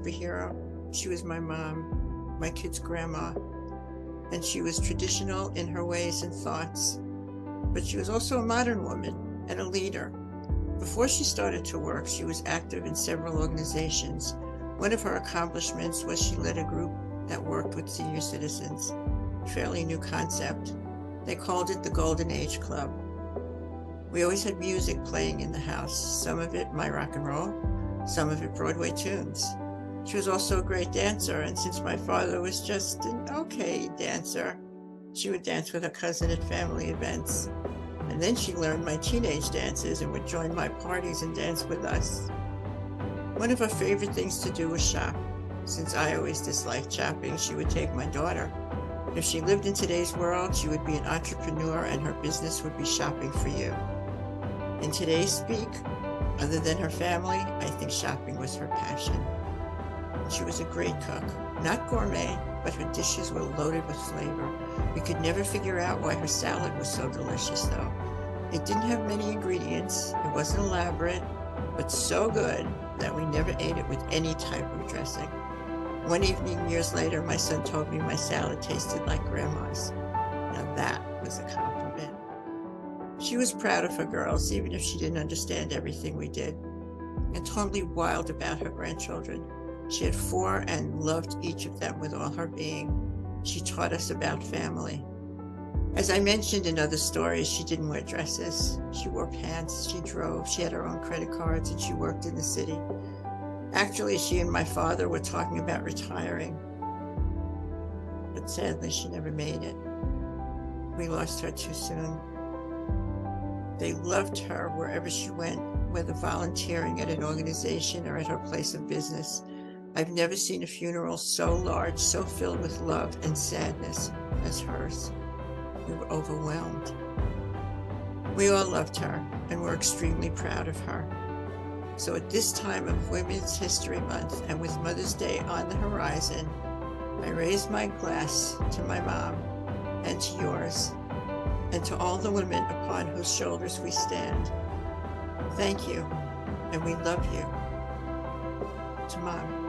superhero. She was my mom, my kids' grandma, and she was traditional in her ways and thoughts. But she was also a modern woman and a leader. Before she started to work, she was active in several organizations. One of her accomplishments was she led a group that worked with senior citizens. Fairly new concept. They called it the Golden Age Club. We always had music playing in the house, some of it my rock and roll, some of it Broadway tunes. She was also a great dancer, and since my father was just an okay dancer, she would dance with her cousin at family events. And then she learned my teenage dances and would join my parties and dance with us. One of her favorite things to do was shop. Since I always disliked shopping, she would take my daughter. If she lived in today's world, she would be an entrepreneur and her business would be shopping for you. In today's speak, other than her family, I think shopping was her passion. She was a great cook, not gourmet, but her dishes were loaded with flavor. We could never figure out why her salad was so delicious, though. It didn't have many ingredients, it wasn't elaborate, but so good that we never ate it with any type of dressing. One evening, years later, my son told me my salad tasted like Grandma's. Now that was a compliment. She was proud of her girls, even if she didn't understand everything we did, and totally wild about her grandchildren. She had 4 and loved each of them with all her being. She taught us about family. As I mentioned in other stories, she didn't wear dresses. She wore pants, she drove, she had her own credit cards, and she worked in the city. Actually, she and my father were talking about retiring, but sadly, she never made it. We lost her too soon. They loved her wherever she went, whether volunteering at an organization or at her place of business. I've never seen a funeral so large, so filled with love and sadness as hers. We were overwhelmed. We all loved her and were extremely proud of her. So at this time of Women's History Month and with Mother's Day on the horizon, I raise my glass to my mom and to yours and to all the women upon whose shoulders we stand. Thank you, and we love you. To Mom.